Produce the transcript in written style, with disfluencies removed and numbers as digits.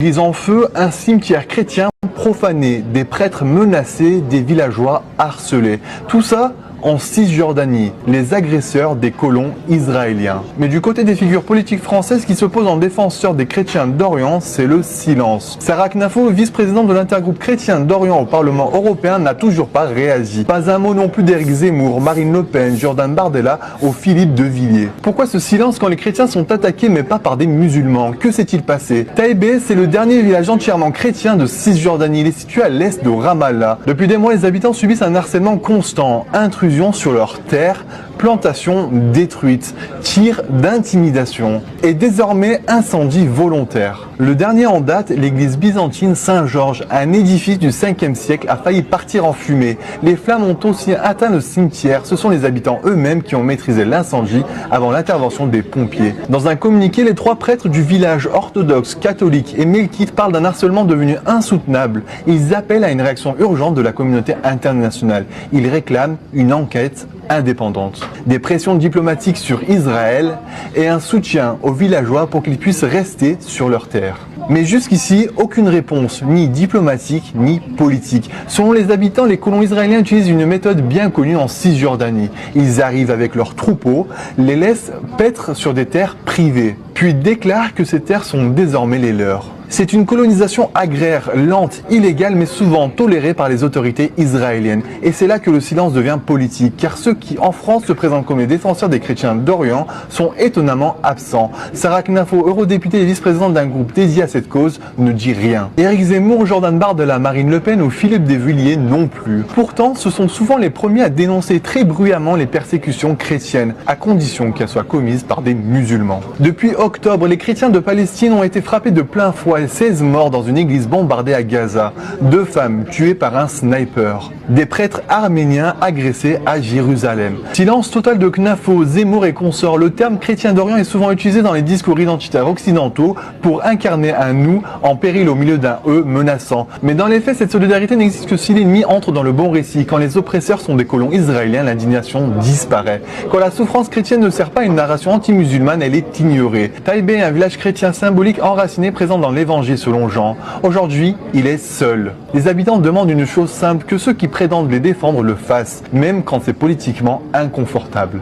Église en feu, un cimetière chrétien profané, des prêtres menacés, des villageois harcelés. Tout ça en Cisjordanie, les agresseurs des colons israéliens. Mais du côté des figures politiques françaises qui se posent en défenseurs des chrétiens d'Orient, c'est le silence. Sarah Knafo, vice-présidente de l'intergroupe chrétien d'Orient au Parlement européen, n'a toujours pas réagi. Pas un mot non plus d'Éric Zemmour, Marine Le Pen, Jordan Bardella ou Philippe de Villiers. Pourquoi ce silence quand les chrétiens sont attaqués mais pas par des musulmans? Que s'est-il passé? Taïbé, c'est le dernier village entièrement chrétien de Cisjordanie. Il est situé à l'est de Ramallah. Depuis des mois, les habitants subissent un harcèlement constant, intrusion sur leurs terres, plantations détruites, tirs d'intimidation et désormais incendie volontaire. Le dernier en date, l'église byzantine Saint-Georges, un édifice du 5e siècle, a failli partir en fumée. Les flammes ont aussi atteint le cimetière. Ce sont les habitants eux-mêmes qui ont maîtrisé l'incendie avant l'intervention des pompiers. Dans un communiqué, les 3 prêtres du village orthodoxe, catholique et melkite parlent d'un harcèlement devenu insoutenable. Ils appellent à une réaction urgente de la communauté internationale. Ils réclament une enquête indépendante, des pressions diplomatiques sur Israël et un soutien aux villageois pour qu'ils puissent rester sur leur terre. Mais jusqu'ici, aucune réponse, ni diplomatique, ni politique. Selon les habitants, les colons israéliens utilisent une méthode bien connue en Cisjordanie. Ils arrivent avec leurs troupeaux, les laissent paître sur des terres privées, puis déclarent que ces terres sont désormais les leurs. C'est une colonisation agraire, lente, illégale, mais souvent tolérée par les autorités israéliennes. Et c'est là que le silence devient politique, car ceux qui, en France, se présentent comme les défenseurs des chrétiens d'Orient sont étonnamment absents. Sarah Knafo, eurodéputée et vice-présidente d'un groupe dédié à cette cause, ne dit rien. Éric Zemmour, Jordan Bardella, Marine Le Pen ou Philippe de Villiers non plus. Pourtant, ce sont souvent les premiers à dénoncer très bruyamment les persécutions chrétiennes, à condition qu'elles soient commises par des musulmans. Depuis octobre, les chrétiens de Palestine ont été frappés de plein fouet. 16 morts dans une église bombardée à Gaza, 2 femmes tuées par un sniper, des prêtres arméniens agressés à Jérusalem. Silence total de Knafo, Zemmour et consorts. Le terme chrétien d'Orient est souvent utilisé dans les discours identitaires occidentaux pour incarner un nous en péril au milieu d'un eux menaçant. Mais dans les faits, cette solidarité n'existe que si l'ennemi entre dans le bon récit. Quand les oppresseurs sont des colons israéliens, l'indignation disparaît. Quand la souffrance chrétienne ne sert pas à une narration anti-musulmane, elle est ignorée. Taïbé, un village chrétien symbolique enraciné présent dans l'évangile selon Jean. Aujourd'hui, il est seul. Les habitants demandent une chose simple, que ceux qui prétendent les défendre le fassent, même quand c'est politiquement inconfortable.